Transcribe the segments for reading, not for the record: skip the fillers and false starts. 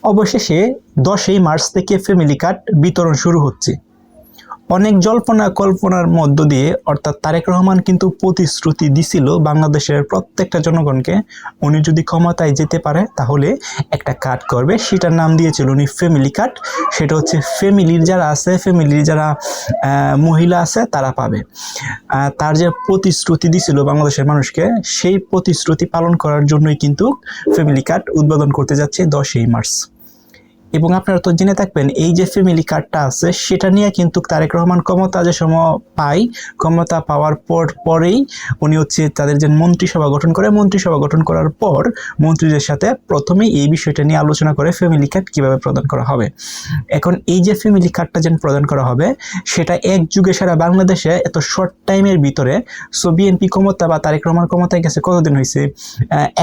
অবশেষে 10ই মার্চ থেকে family card বিতরণ শুরু হচ্ছে। অনেক জল্পনা কল্পনার মধ্য দিয়ে অর্থাৎ তারেক রহমান কিন্তু প্রতিশ্রুতি দিছিল বাংলাদেশের প্রত্যেকটা জনগণকে উনি যদি ক্ষমতায় যেতে পারে তাহলে একটা কার্ড করবে, সেটার নাম দিয়েছিল উনি ফ্যামিলি কার্ড। সেটা হচ্ছে ফ্যামিলির যারা আছে, ফ্যামিলির যারা মহিলা আছে তারা পাবে। তার যে প্রতিশ্রুতি দিছিল বাংলাদেশের মানুষকে, সেই প্রতিশ্রুতি পালন করার জন্যই কিন্তু ফ্যামিলি কার্ড উদ্বোধন করতে যাচ্ছে 10ই মার্চ। এবং আপনারা তো জেনে থাকবেন এই যে ফ্যামিলি কার্ডটা আছে সেটা নিয়ে কিন্তু তারেক রহমান ক্ষমতা যে সময় ক্ষমতা পাওয়ার পরেই উনি হচ্ছে তাদের যে মন্ত্রিসভা গঠন করে, মন্ত্রিসভা গঠন করার পর মন্ত্রীদের সাথে প্রথমেই এই বিষয়টা নিয়ে আলোচনা করে ফ্যামিলি কার্ড কিভাবে প্রদান করা হবে। এখন এই যে ফ্যামিলি কার্ডটা যেন প্রদান করা হবে সেটা এক যুগে সারা বাংলাদেশে এত শর্ট টাইমের ভিতরে, সো বিএনপি ক্ষমতা বা তারেক রহমান ক্ষমতায় গেছে কতদিন হয়েছে,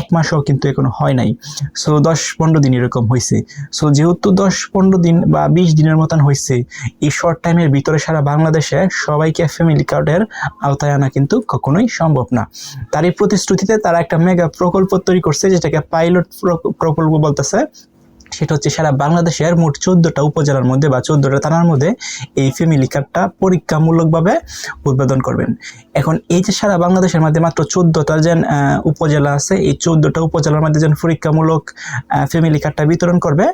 1 মাসও কিন্তু এখনো হয় নাই, সো 10-15 দিন এরকম হয়েছে। সো যেহেতু 10-15 দিন বা 20 দিনের মতন হয়েছে, এই শর্ট টাইমের ভিতরে সারা বাংলাদেশে সবাইকে ফ্যামিলি কার্ডের আওতায় আনা কিন্তু কখনোই সম্ভব না। তার এই প্রতিশ্রুতিতে তারা একটা মেগা প্রকল্প তৈরি করছে, যেটাকে পাইলট প্রকল্প বলতেছে। সেটা হচ্ছে সারা বাংলাদেশের মোট 14টা উপজেলার মধ্যে বা 14টা থানার মধ্যে এই ফ্যামিলি কার্ডটা পরীক্ষামূলকভাবে উদ্বোধন করবেন। এখন এই যে সারা বাংলাদেশের মধ্যে মাত্র 14টা যে উপজেলা আছে, এই 14টা উপজেলার মধ্যে যেন পরীক্ষামূলক ফ্যামিলি কার্ডটা বিতরণ করবে,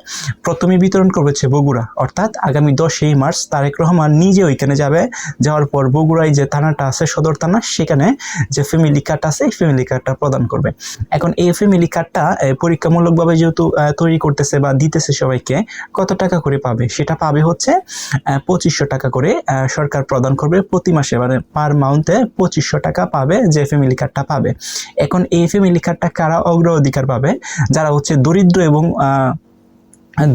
প্রথমে বিতরণ করবে হচ্ছে বগুড়া। অর্থাৎ আগামী 10ই মার্চ তারেক রহমান নিজে ওইখানে যাবে, যাওয়ার পর বগুড়ায় যে থানাটা আছে সদর থানা, সেখানে যে ফ্যামিলি কার্ড আছে এই ফ্যামিলি কার্ডটা প্রদান করবে। এখন এই ফ্যামিলি কার্ডটা পরীক্ষামূলকভাবে যেহেতু তৈরি করতেছে বা দিতেছে সবাইকে, কত টাকা করে পাবে? সেটা পাবে হচ্ছে 2500 টাকা করে সরকার প্রদান করবে প্রতি মাসে, মানে পার মান্থে 2500 টাকা পাবে যে ফ্যামিলি কার্ডটা পাবে। এখন এই ফ্যামিলি কার্ডটা কারা অগ্রাধিকার পাবে? যারা হচ্ছে দরিদ্র এবং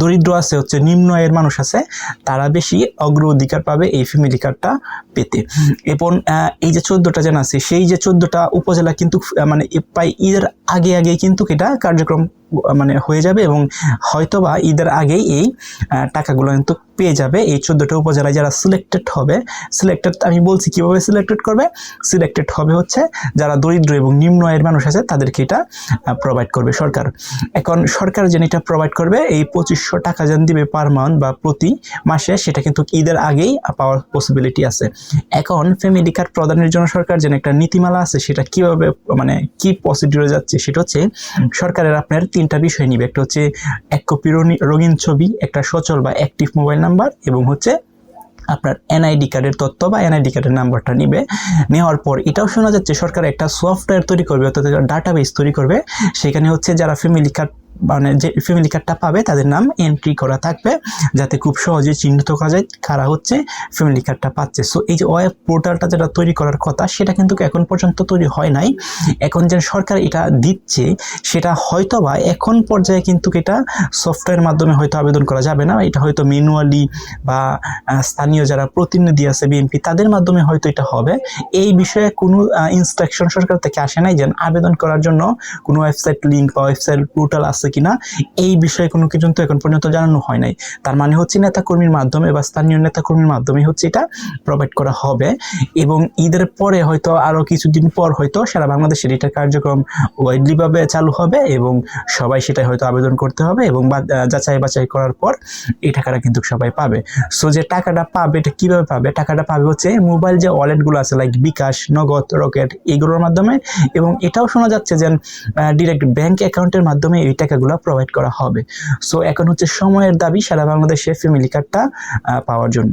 দরিদ্র আছে, হচ্ছে নিম্ন আয়ের মানুষ আছে, তারা বেশি অগ্রাধিকার পাবে এই ফ্যামিলি কার্ডটা পেতে। এবং এই যে 14টা যেন আছে, সেই যে 14টা উপজেলা কিন্তু মানে প্রায় ঈদের আগে কিন্তু এটা কার্যক্রম মানে হয়ে যাবে এবং হয়তোবা ঈদের আগেই এই টাকাগুলো কিন্তু পেয়ে যাবে এই 14টা উপজেলায় যারা সিলেক্টেড হবে। সিলেক্টেড আমি বলছি কিভাবে সিলেক্টেড করবে, সিলেক্টেড হবে হচ্ছে যারা দরিদ্র এবং নিম্ন আয়ের মানুষ আছে তাদেরকে এটা প্রোভাইড করবে সরকার। এখন সরকার যেন এটা প্রোভাইড করবে, এই 2500 টাকা যেন দিবে পার মান্থ বা প্রতি মাসে, সেটা কিন্তু ঈদের আগেই পাওয়ার পসিবিলিটি আছে। এখন ফ্যামিলি কার্ড প্রদানের জন্য সরকার যেন একটা নীতিমালা আছে, সেটা কিভাবে মানে কি প্রসিডিউরে যাচ্ছে, সেটা হচ্ছে সরকারের আপনার 3টা বিষয় নিবে। একটা হচ্ছে 1 কপি রঙিন ছবি, একটা সচল বা অ্যাক্টিভ মোবাইল নাম্বার, এবং হচ্ছে আপনার এনআইডি কার্ডের তথ্য বা এনআইডি কার্ডের নাম্বারটা নিবে। নেওয়ার পর এটাও শোনা যাচ্ছে সরকার একটা সফটওয়্যার তৈরি করবে, অর্থাৎ ডাটাবেস তৈরি করবে। সেখানে হচ্ছে যারা ফ্যামিলি কার্ড মানে যে ফ্যামিলি কার্ডটা পাবে তাদের নাম এন্ট্রি করা থাকবে, যাতে খুব সহজে চিহ্নিত করা যায় কারা হচ্ছে ফ্যামিলি কার্ডটা পাচ্ছে। সো এই যে ওয়েব পোর্টালটা যেটা তৈরি করার কথা, সেটা কিন্তু এখন পর্যন্ত তৈরি হয় নাই। এখন যে সরকার এটা দিচ্ছে, সেটা হয়তোবা এখন পর্যায়ে কিন্তু এটা সফটওয়্যার মাধ্যমে হয়তো আবেদন করা যাবে না, এটা হয়তো ম্যানুয়ালি বা স্থানীয় যারা প্রতিনিধি আছে বিএনপি তাদের মাধ্যমে হয়তো এটা হবে। এই বিষয়ে কোনো ইনস্ট্রাকশন সরকার থেকে আসে নাই যে আবেদন করার জন্য কোনো ওয়েবসাইট লিঙ্ক বা ওয়েবসাইট পোর্টাল আছে কিনা, এই বিষয়ে কোনো কিছু তো এখন পর্যন্ত জানানো হয় নাই। তার মানে হচ্ছে নেতাকর্মীর মাধ্যমে বা স্থানীয় নেতাকর্মীর মাধ্যমে হচ্ছে এটা প্রোভাইড করা হবে। এবং ঈদের পরে হয়তো আরো কিছুদিন পর হয়তো সারা বাংলাদেশের এটা কার্যক্রম ওয়াইডলি ভাবে চালু হবে এবং সবাই সেটা হয়তো আবেদন করতে হবে, এবং যাচাই বাছাই করার পর এই টাকাটা কিন্তু সবাই পাবে। সো যে টাকাটা পাবে এটা কিভাবে পাবে? টাকাটা পাবে হচ্ছে মোবাইল যে ওয়ালেটগুলো আছে লাইক বিকাশ, নগদ, রকেট, এইগুলোর মাধ্যমে। এবং এটাও শোনা যাচ্ছে যে ডিরেক্ট ব্যাংক অ্যাকাউন্টের মাধ্যমে এই টাকাগুলো প্রোভাইড করা হবে। সো এখন হচ্ছে সময়ের দাবি সারা বাংলাদেশে ফ্যামিলি কার্ডটা পাওয়ার জন্য।